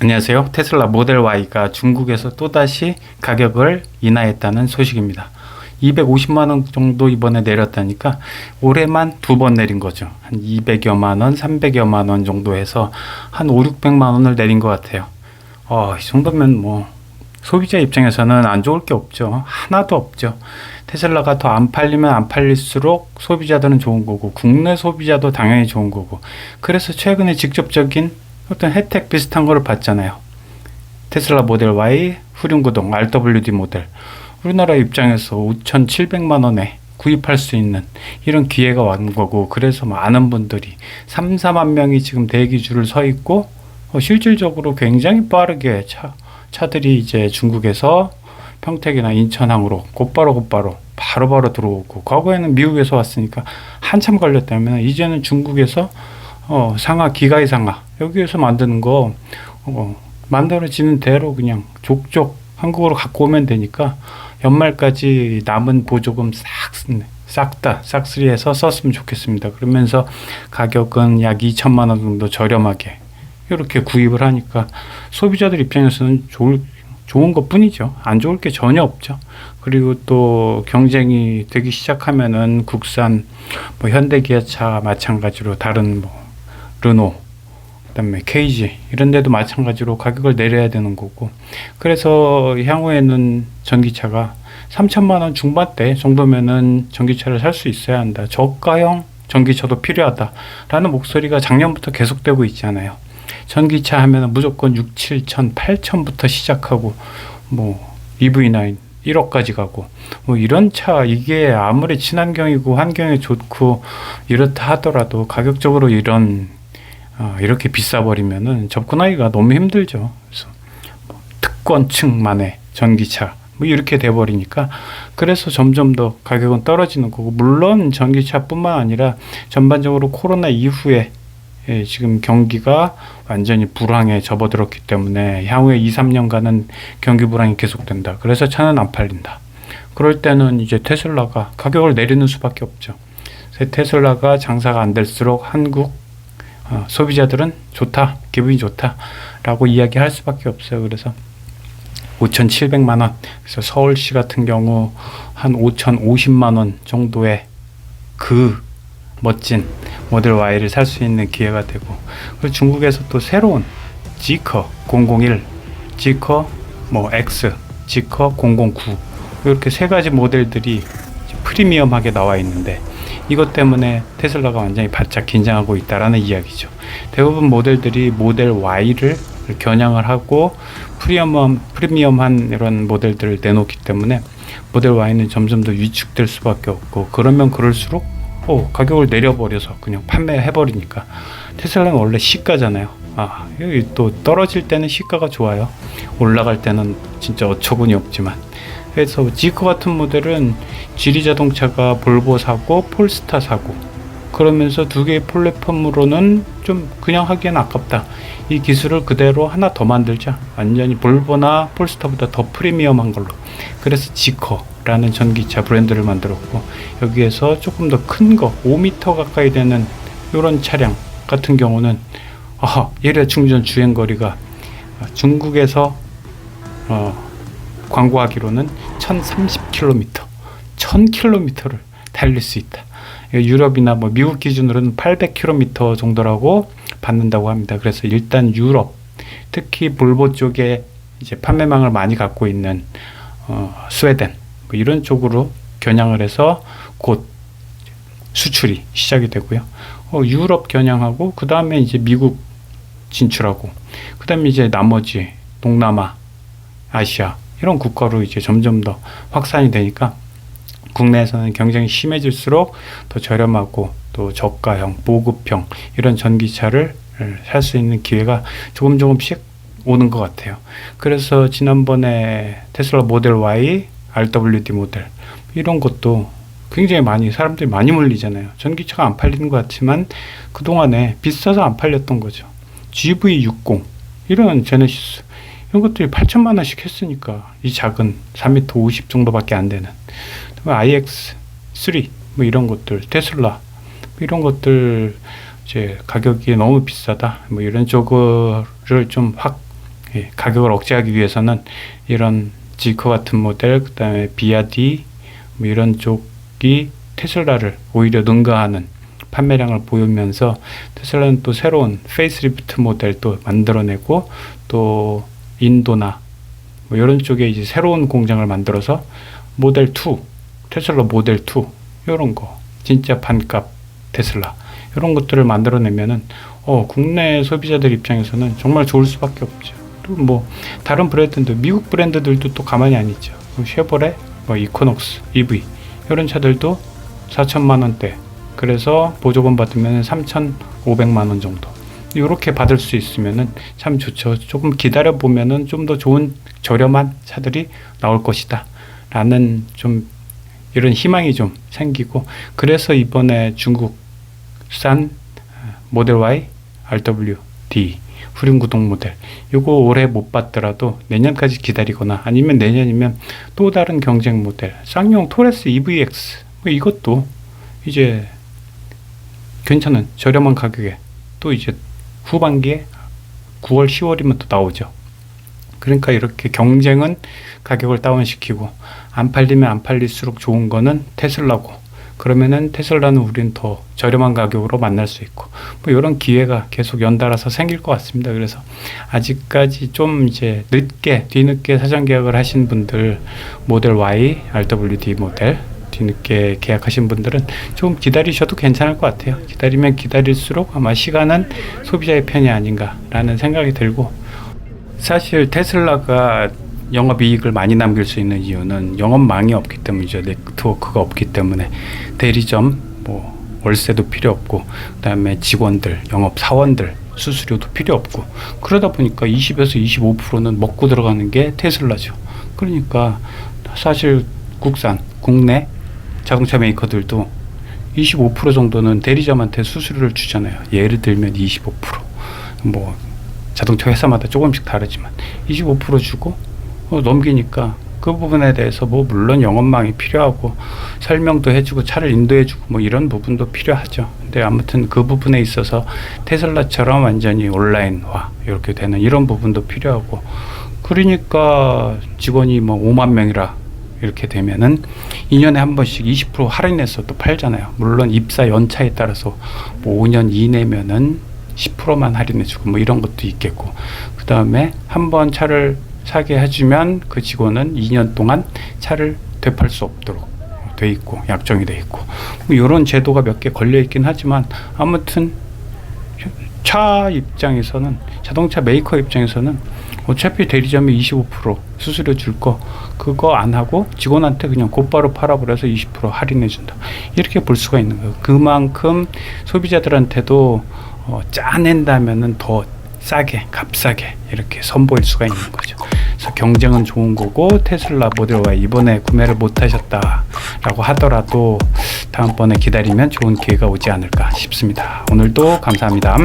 안녕하세요. 테슬라 모델 Y가 중국에서 또다시 가격을 인하했다는 소식입니다. 250만 원 정도 이번에 내렸다니까 올해만 두 번 내린 거죠. 한 200여만 원, 300여만 원 정도 해서 한 5, 600만 원을 내린 것 같아요. 이 정도면 뭐 소비자 입장에서는 안 좋을 게 없죠. 하나도 없죠. 테슬라가 더 안 팔리면 안 팔릴수록 소비자들은 좋은 거고 국내 소비자도 당연히 좋은 거고, 그래서 최근에 직접적인 어떤 혜택 비슷한 거를 받잖아요. 테슬라 모델 Y 후륜구동 RWD 모델, 우리나라 입장에서 5,700만 원에 구입할 수 있는 이런 기회가 왔는 거고, 그래서 많은 분들이 3, 4만 명이 지금 대기 줄을 서 있고, 실질적으로 굉장히 빠르게 차들이 이제 중국에서 평택이나 인천항으로 곧바로 바로바로 들어오고, 과거에는 미국에서 왔으니까 한참 걸렸다면 이제는 중국에서 상하, 기가의 상하 여기에서 만드는 거 만들어지는 대로 그냥 족족 한국으로 갖고 오면 되니까 연말까지 남은 보조금 싹 다 싹쓸이해서 썼으면 좋겠습니다. 그러면서 가격은 약 2천만 원 정도 저렴하게 이렇게 구입을 하니까 소비자들 입장에서는 좋은 것 뿐이죠. 안 좋을 게 전혀 없죠. 그리고 또 경쟁이 되기 시작하면은 국산 뭐 현대기아차 마찬가지로 다른 뭐 르노, 그다음에 KG 이런 데도 마찬가지로 가격을 내려야 되는 거고, 그래서 향후에는 전기차가 3천만 원 중반대 정도면은 전기차를 살 수 있어야 한다. 저가형 전기차도 필요하다라는 목소리가 작년부터 계속되고 있잖아요. 전기차 하면은 무조건 6, 7천, 8천부터 시작하고 뭐 EV9 1억까지 가고 뭐 이런 차, 이게 아무리 친환경이고 환경에 좋고 이렇다 하더라도 가격적으로 이렇게 비싸 버리면은 접근하기가 너무 힘들죠. 그래서 뭐 특권층만의 전기차 뭐 이렇게 돼 버리니까, 그래서 점점 더 가격은 떨어지는 거고, 물론 전기차뿐만 아니라 전반적으로 코로나 이후에 지금 경기가 완전히 불황에 접어들었기 때문에 향후에 2, 3년간은 경기 불황이 계속된다. 그래서 차는 안 팔린다. 그럴 때는 이제 테슬라가 가격을 내리는 수밖에 없죠. 테슬라가 장사가 안 될수록 한국 소비자들은 좋다, 기분이 좋다 라고 이야기할 수밖에 없어요. 그래서 5,700만 원, 그래서 서울시 같은 경우 한 5,050만 원 정도의 그 멋진 모델 Y를 살 수 있는 기회가 되고, 그리고 중국에서 또 새로운 지커 001, 지커 뭐 X, 지커 009 이렇게 세 가지 모델들이 프리미엄하게 나와 있는데, 이것 때문에 테슬라가 완전히 바짝 긴장하고 있다라는 이야기죠. 대부분 모델들이 모델 Y를 겨냥을 하고 프리미엄한 이런 모델들을 내놓기 때문에 모델 Y는 점점 더 위축될 수밖에 없고, 그러면 그럴수록 가격을 내려버려서 그냥 판매해버리니까. 테슬라는 원래 시가잖아요. 여기 또 떨어질 때는 시가가 좋아요. 올라갈 때는 진짜 어처구니 없지만. 그래서 지커 같은 모델은 지리자동차가 볼보 사고 폴스타 사고, 그러면서 두 개의 플랫폼으로는 좀 그냥 하기엔 아깝다. 이 기술을 그대로 하나 더 만들자. 완전히 볼보나 폴스타보다 더 프리미엄한 걸로. 그래서 지커라는 전기차 브랜드를 만들었고, 여기에서 조금 더 큰 거 5m 가까이 되는 이런 차량 같은 경우는 예래 충전 주행거리가 중국에서 광고하기로는 1030km, 1000km를 달릴 수 있다. 유럽이나 뭐 미국 기준으로는 800km 정도라고 받는다고 합니다. 그래서 일단 유럽, 특히 볼보 쪽에 이제 판매망을 많이 갖고 있는 스웨덴 뭐 이런 쪽으로 겨냥을 해서 곧 수출이 시작이 되고요. 유럽 겨냥하고 그 다음에 이제 미국 진출하고, 그 다음에 이제 나머지 동남아, 아시아 이런 국가로 이제 점점 더 확산이 되니까, 국내에서는 경쟁이 심해질수록 더 저렴하고 또 저가형, 보급형 이런 전기차를 살 수 있는 기회가 조금씩 오는 것 같아요. 그래서 지난번에 테슬라 모델 Y, RWD 모델 이런 것도 굉장히 사람들이 많이 몰리잖아요. 전기차가 안 팔리는 것 같지만 그동안에 비싸서 안 팔렸던 거죠. GV60 이런 제네시스 이런 것들이 8천만 원씩 했으니까, 이 작은 3m 50 정도밖에 안 되는 iX3 뭐 이런 것들, 테슬라 이런 것들 이제 가격이 너무 비싸다 뭐 이런 쪽을 좀 확 가격을 억제하기 위해서는 이런 지커 같은 모델, 그 다음에 비아디 뭐 이런 쪽이 테슬라를 오히려 능가하는 판매량을 보이면서 테슬라는 또 새로운 페이스리프트 모델도 만들어내고 또 인도나 뭐 이런 쪽에 이제 새로운 공장을 만들어서 모델 2, 테슬라 모델 2 이런 거 진짜 반값 테슬라 이런 것들을 만들어내면은 국내 소비자들 입장에서는 정말 좋을 수밖에 없죠. 또 뭐 다른 브랜드들, 미국 브랜드들도 또 가만히 안 있죠. 쉐보레, 뭐 이코녹스, EV 이런 차들도 4천만 원대. 그래서 보조금 받으면 3,500만 원 정도. 이렇게 받을 수 있으면은 참 좋죠. 조금 기다려 보면은 좀 더 좋은 저렴한 차들이 나올 것이다. 라는 좀 이런 희망이 좀 생기고, 그래서 이번에 중국산 모델 Y, RWD 후륜구동 모델 요거 올해 못 받더라도 내년까지 기다리거나 아니면 내년이면 또 다른 경쟁 모델 쌍용 토레스 EVX 뭐 이것도 이제 괜찮은 저렴한 가격에 또 이제 후반기에 9월 10월이면 또 나오죠. 그러니까 이렇게 경쟁은 가격을 다운시키고 안 팔리면 안 팔릴수록 좋은 거는 테슬라고, 그러면은 테슬라는 우리는 더 저렴한 가격으로 만날 수 있고 뭐 이런 기회가 계속 연달아서 생길 것 같습니다. 그래서 아직까지 좀 이제 뒤늦게 사전 계약을 하신 분들, 모델 Y, RWD 모델 뒤늦게 계약하신 분들은 좀 기다리셔도 괜찮을 것 같아요. 기다리면 기다릴수록 아마 시간은 소비자의 편이 아닌가라는 생각이 들고, 사실 테슬라가 영업이익을 많이 남길 수 있는 이유는 영업망이 없기 때문이죠. 네트워크가 없기 때문에 대리점, 뭐 월세도 필요 없고, 그 다음에 직원들, 영업사원들 수수료도 필요 없고, 그러다 보니까 20에서 25%는 먹고 들어가는 게 테슬라죠. 그러니까 사실 국내 자동차 메이커들도 25% 정도는 대리점한테 수수료를 주잖아요. 예를 들면 25%, 뭐 자동차 회사마다 조금씩 다르지만 25% 주고 넘기니까 그 부분에 대해서 뭐 물론 영업망이 필요하고 설명도 해주고 차를 인도해주고 뭐 이런 부분도 필요하죠. 근데 아무튼 그 부분에 있어서 테슬라처럼 완전히 온라인화 이렇게 되는 이런 부분도 필요하고, 그러니까 직원이 뭐 5만 명이라 이렇게 되면은 2년에 한 번씩 20% 할인해서 또 팔잖아요. 물론 입사 연차에 따라서 뭐 5년 이내면은 10%만 할인해주고 뭐 이런 것도 있겠고, 그 다음에 한 번 차를 사게 해주면 그 직원은 2년 동안 차를 되팔 수 없도록 돼 있고 약정이 돼 있고 뭐 이런 제도가 몇 개 걸려 있긴 하지만, 아무튼 차 입장에서는, 자동차 메이커 입장에서는 어차피 대리점이 25% 수수료 줄 거 그거 안 하고 직원한테 그냥 곧바로 팔아버려서 20% 할인해 준다, 이렇게 볼 수가 있는 거예요. 그만큼 소비자들한테도 짜낸다면은 더 싸게, 값싸게 이렇게 선보일 수가 있는 거죠. 그래서 경쟁은 좋은 거고, 테슬라 모델 Y 이번에 구매를 못 하셨다라고 하더라도 다음번에 기다리면 좋은 기회가 오지 않을까 싶습니다. 오늘도 감사합니다.